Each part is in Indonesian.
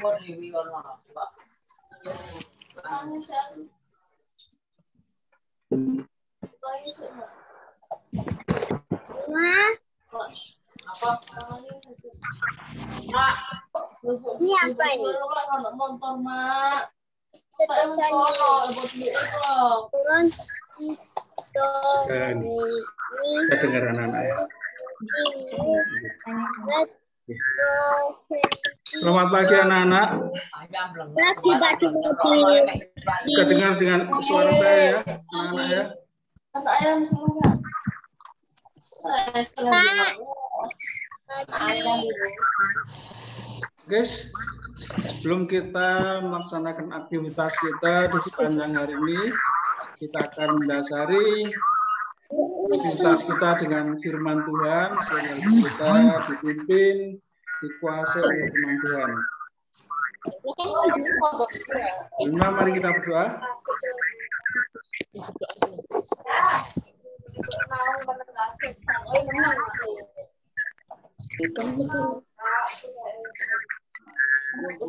Ini apa ini? Motor, Mak. Kita dengar anak-anak ya. Selamat pagi anak-anak. Pagi Pak Budi. Kita dengar dengan suara saya ya, anak-anak ya. Guys, sebelum kita melaksanakan aktivitas kita di sepanjang hari ini, kita akan mendasari aktivitas kita dengan firman Tuhan, sehingga kita dipimpin, dikuasai oleh firman Tuhan. Mari kita berdoa.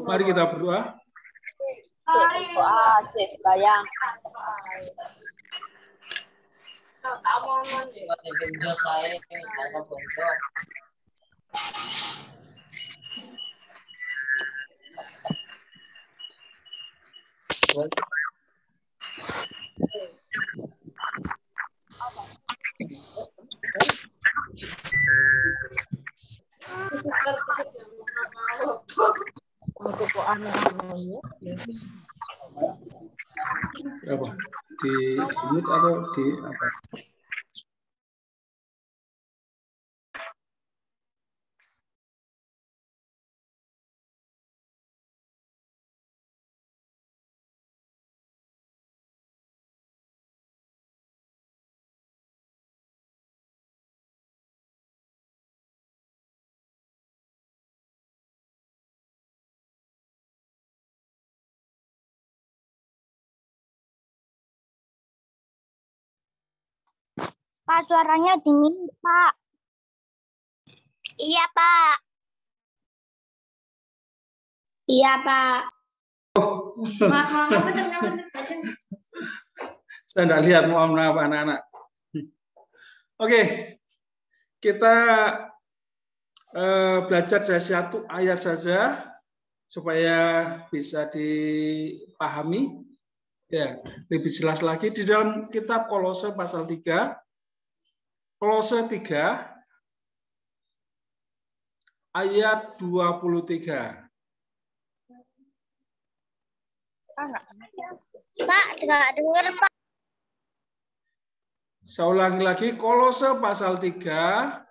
Mari kita berdoa. Bayang. Apa? Di mute atau di apa? Pak, suaranya dingin, Pak. Iya, Pak. Iya, Pak. Saya tidak lihat, mohon maaf anak-anak. Oke, kita belajar dari satu ayat saja supaya bisa dipahami. Ya, lebih jelas lagi di dalam kitab Kolose pasal 3. Kolose 3 ayat 23. Pak, nggak dengar, Pak. Saya ulangi lagi, Kolose pasal 3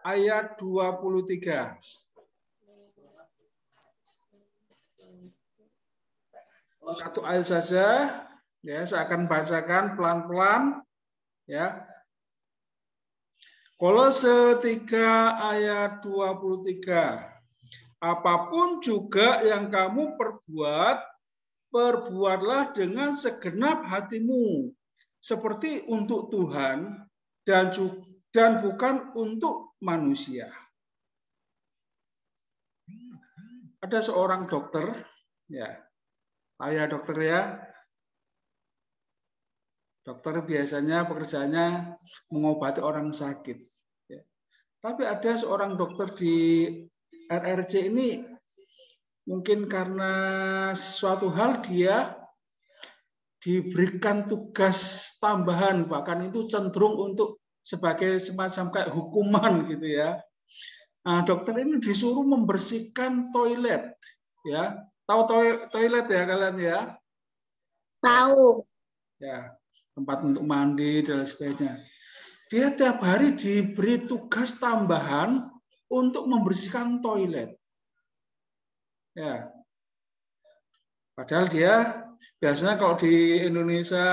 ayat 23. Satu ayat saja, ya, saya akan bacakan pelan-pelan, ya. Kolose 3 ayat 23. Apapun juga yang kamu perbuat, perbuatlah dengan segenap hatimu, seperti untuk Tuhan dan bukan untuk manusia. Ada seorang dokter, ya, saya dokter ya. Dokter biasanya pekerjaannya mengobati orang sakit. Ya. Tapi ada seorang dokter di RRC ini mungkin karena suatu hal dia diberikan tugas tambahan, bahkan itu cenderung untuk sebagai semacam kayak hukuman gitu ya. Nah, dokter ini disuruh membersihkan toilet, ya. Tahu toilet ya kalian ya? Tahu. Ya, tempat untuk mandi dan sebagainya. Dia tiap hari diberi tugas tambahan untuk membersihkan toilet. Ya. Padahal dia biasanya kalau di Indonesia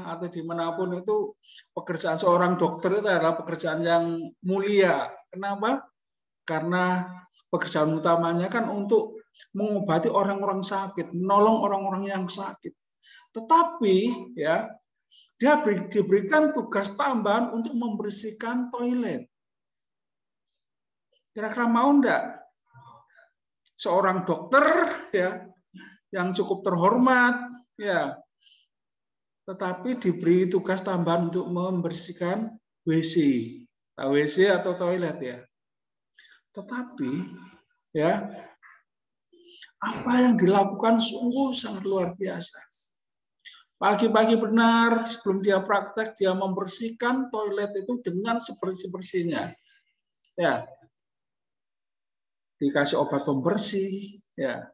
atau dimanapun itu pekerjaan seorang dokter itu adalah pekerjaan yang mulia. Kenapa? Karena pekerjaan utamanya kan untuk mengobati orang-orang sakit, menolong orang-orang yang sakit. Tetapi ya, dia diberikan tugas tambahan untuk membersihkan toilet. Kira-kira mau enggak? seorang dokter ya yang cukup terhormat ya, tetapi diberi tugas tambahan untuk membersihkan WC, WC atau toilet ya. Tetapi ya, apa yang dilakukan sungguh sangat luar biasa. Pagi-pagi benar sebelum dia praktek, dia membersihkan toilet itu dengan sebersih-bersihnya. Ya, dikasih obat pembersih. Ya,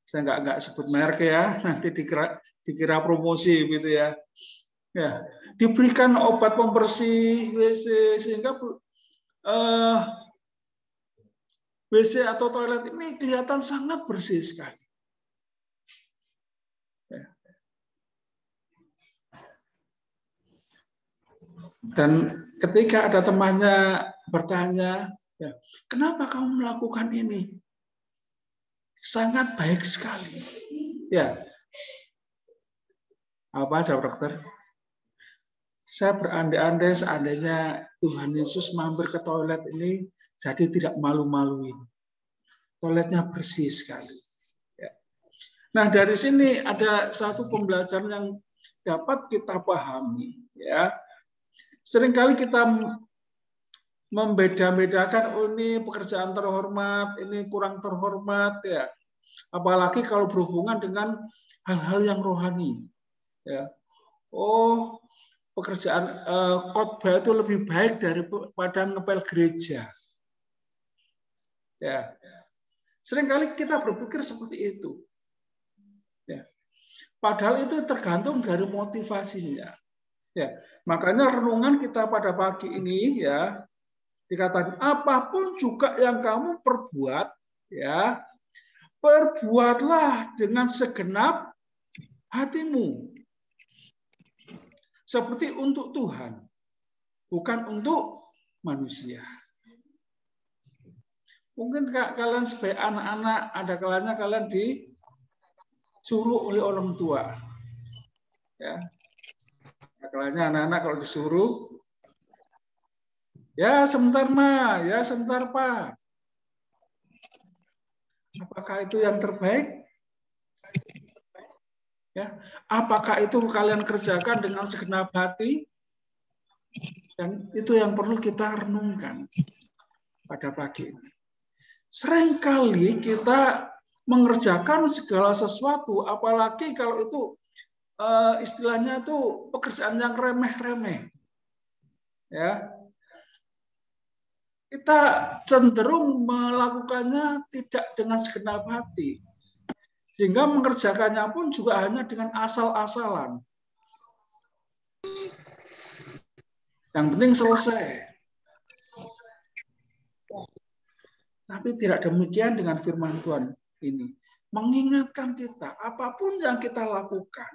saya nggak sebut merek ya, nanti dikira promosi gitu ya. Ya, diberikan obat pembersih WC sehingga WC atau toilet ini kelihatan sangat bersih sekali. Ya. Dan ketika ada temannya bertanya, ya, kenapa kamu melakukan ini? Sangat baik sekali. Ya. Apa jawab dokter? Saya berandai-andai seandainya Tuhan Yesus mampir ke toilet ini, jadi tidak malu-maluin. Toiletnya bersih sekali. Ya. Nah, dari sini ada satu pembelajaran yang dapat kita pahami. Ya. Seringkali kita membeda-bedakan, oh ini pekerjaan terhormat, ini kurang terhormat, ya. Apalagi kalau berhubungan dengan hal-hal yang rohani. Ya. Oh, pekerjaan khotbah itu lebih baik daripada ngepel gereja. Ya. Seringkali kita berpikir seperti itu. Ya. Padahal itu tergantung dari motivasinya. Ya. Makanya renungan kita pada pagi ini ya dikatakan apapun juga yang kamu perbuat ya, perbuatlah dengan segenap hatimu. Seperti untuk Tuhan, bukan untuk manusia. Mungkin kalian sebagai anak-anak, ada kalanya kalian disuruh oleh orang tua. Ya. Ada kalanya anak-anak kalau disuruh, ya sebentar Ma, ya sebentar Pak. Apakah itu yang terbaik? Ya. Apakah itu kalian kerjakan dengan segenap hati? Dan itu yang perlu kita renungkan pada pagi ini. Seringkali kita mengerjakan segala sesuatu, apalagi kalau itu istilahnya itu pekerjaan yang remeh-remeh. Ya. Kita cenderung melakukannya tidak dengan segenap hati. Sehingga mengerjakannya pun juga hanya dengan asal-asalan. Yang penting selesai. Tapi tidak demikian dengan firman Tuhan ini. Mengingatkan kita, apapun yang kita lakukan,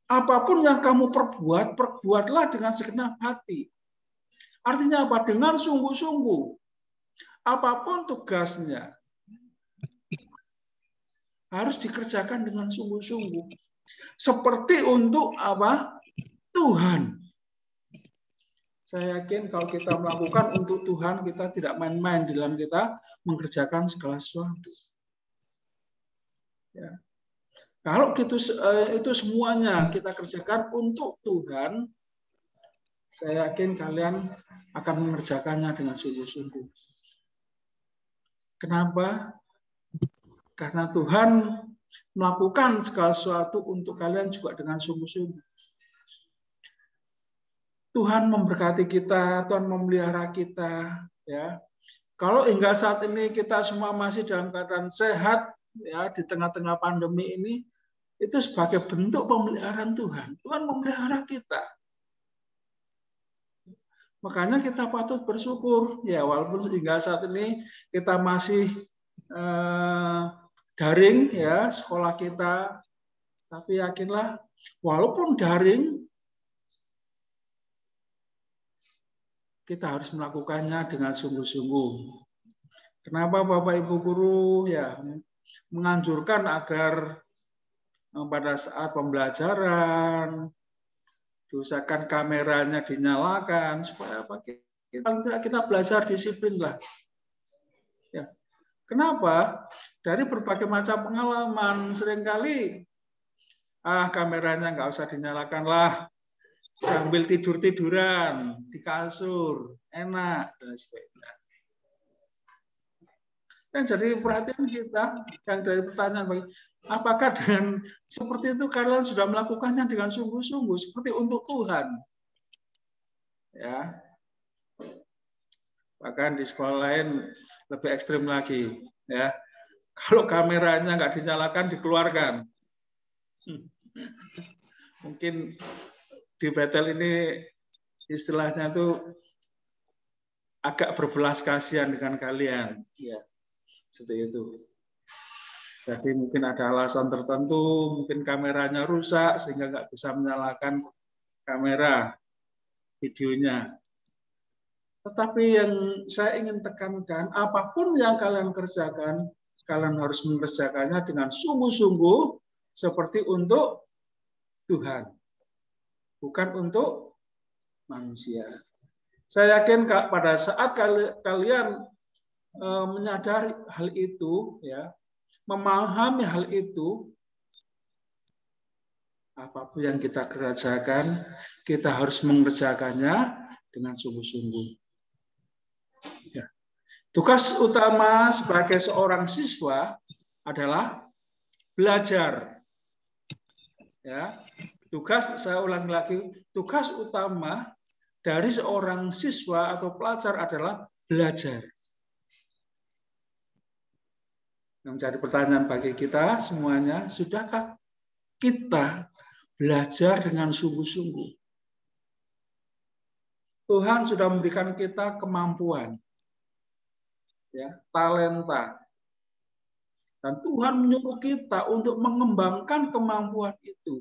apapun yang kamu perbuat, perbuatlah dengan segenap hati. Artinya apa? Dengan sungguh-sungguh. Apapun tugasnya, harus dikerjakan dengan sungguh-sungguh. Seperti untuk apa? Tuhan. Saya yakin kalau kita melakukan untuk Tuhan, kita tidak main-main dalam kita mengerjakan segala sesuatu. Ya. Kalau itu semuanya kita kerjakan untuk Tuhan, saya yakin kalian akan mengerjakannya dengan sungguh-sungguh. Kenapa? Karena Tuhan melakukan segala sesuatu untuk kalian juga dengan sungguh-sungguh. Tuhan memberkati kita, Tuhan memelihara kita, ya. Kalau hingga saat ini kita semua masih dalam keadaan sehat, ya, di tengah-tengah pandemi ini, itu sebagai bentuk pemeliharaan Tuhan. Tuhan memelihara kita. Makanya kita patut bersyukur, ya, walaupun hingga saat ini kita masih daring, ya, sekolah kita, tapi yakinlah, walaupun daring, kita harus melakukannya dengan sungguh-sungguh. Kenapa Bapak Ibu Guru ya menganjurkan agar pada saat pembelajaran diusahakan kameranya dinyalakan supaya apa? Kita belajar disiplin lah. Ya. Kenapa? Dari berbagai macam pengalaman, seringkali kameranya nggak usah dinyalakan lah, sambil tidur-tiduran di kasur, enak, dan sebagainya. Dan jadi perhatian kita yang dari pertanyaan, apakah dengan seperti itu kalian sudah melakukannya dengan sungguh-sungguh seperti untuk Tuhan? Ya. Bahkan di sekolah lain lebih ekstrim lagi, ya. Kalau kameranya nggak dinyalakan, dikeluarkan. Mungkin di Betel ini istilahnya itu agak berbelas kasihan dengan kalian, ya. Seperti itu. Jadi mungkin ada alasan tertentu, mungkin kameranya rusak sehingga nggak bisa menyalakan kamera videonya. Tetapi yang saya ingin tekankan, apapun yang kalian kerjakan, kalian harus mengerjakannya dengan sungguh-sungguh seperti untuk Tuhan, bukan untuk manusia. Saya yakin pada saat kalian menyadari hal itu, ya, memahami hal itu, apapun yang kita kerjakan, kita harus mengerjakannya dengan sungguh-sungguh. Ya. Tugas utama sebagai seorang siswa adalah belajar. Ya, saya ulangi lagi, tugas utama dari seorang siswa atau pelajar adalah belajar. Yang menjadi pertanyaan bagi kita semuanya, sudahkah kita belajar dengan sungguh-sungguh? Tuhan sudah memberikan kita kemampuan, ya, talenta. Dan Tuhan menyuruh kita untuk mengembangkan kemampuan itu.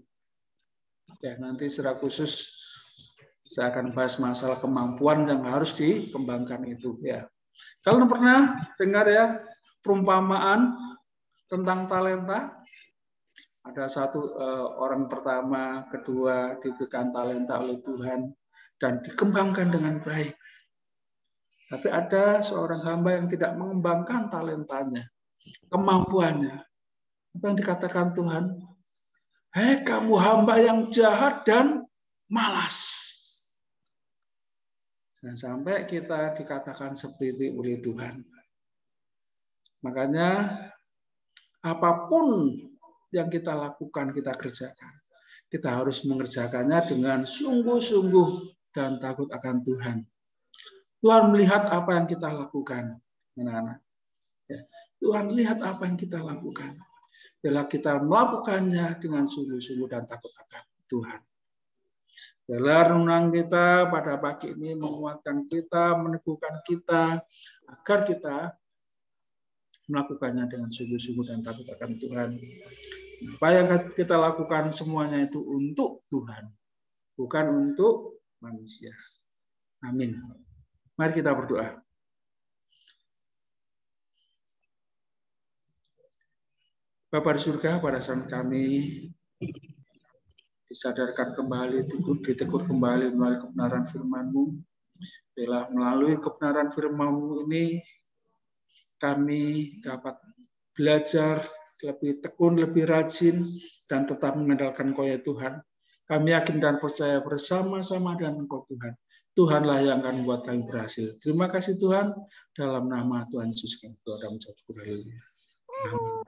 Ya, nanti secara khusus saya akan bahas masalah kemampuan yang harus dikembangkan itu. Ya, kalian pernah dengar ya perumpamaan tentang talenta? Ada satu orang pertama, kedua diberikan talenta oleh Tuhan dan dikembangkan dengan baik. Tapi ada seorang hamba yang tidak mengembangkan talentanya, kemampuannya. Apa yang dikatakan Tuhan? Hei kamu hamba yang jahat dan malas. Dan sampai kita dikatakan seperti itu oleh Tuhan. Makanya apapun yang kita lakukan, kita kerjakan, kita harus mengerjakannya dengan sungguh-sungguh dan takut akan Tuhan. Tuhan melihat apa yang kita lakukan, anak-anak. Tuhan lihat apa yang kita lakukan. Bila kita melakukannya dengan sungguh-sungguh dan takut akan Tuhan. Bila renungan kita pada pagi ini menguatkan kita, meneguhkan kita, agar kita melakukannya dengan sungguh-sungguh dan takut akan Tuhan. Apa yang kita lakukan semuanya itu untuk Tuhan, bukan untuk manusia. Amin. Mari kita berdoa. Bapa di surga, pada saat kami disadarkan kembali, ditegur kembali melalui kebenaran firman-Mu. Bila melalui kebenaran firman-Mu ini, kami dapat belajar lebih tekun, lebih rajin, dan tetap mengandalkan Engkau ya Tuhan. Kami yakin dan percaya bersama-sama dengan Engkau Tuhan. Tuhanlah yang akan membuat kami berhasil. Terima kasih Tuhan. Dalam nama Tuhan Yesus kami berdoa dan mengucapkan haleluya. Amin.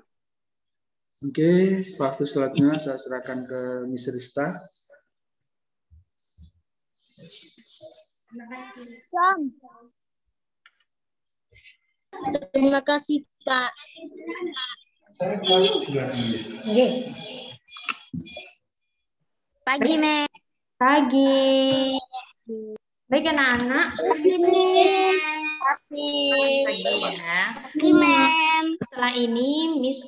Oke, waktu selanjutnya saya serahkan ke Miss Rista. Terima kasih Pak. Pagi, Mem. Pagi. Baik anak-anak. Pagi, Mem. Pagi ya. Pagi, Mem. Setelah ini Miss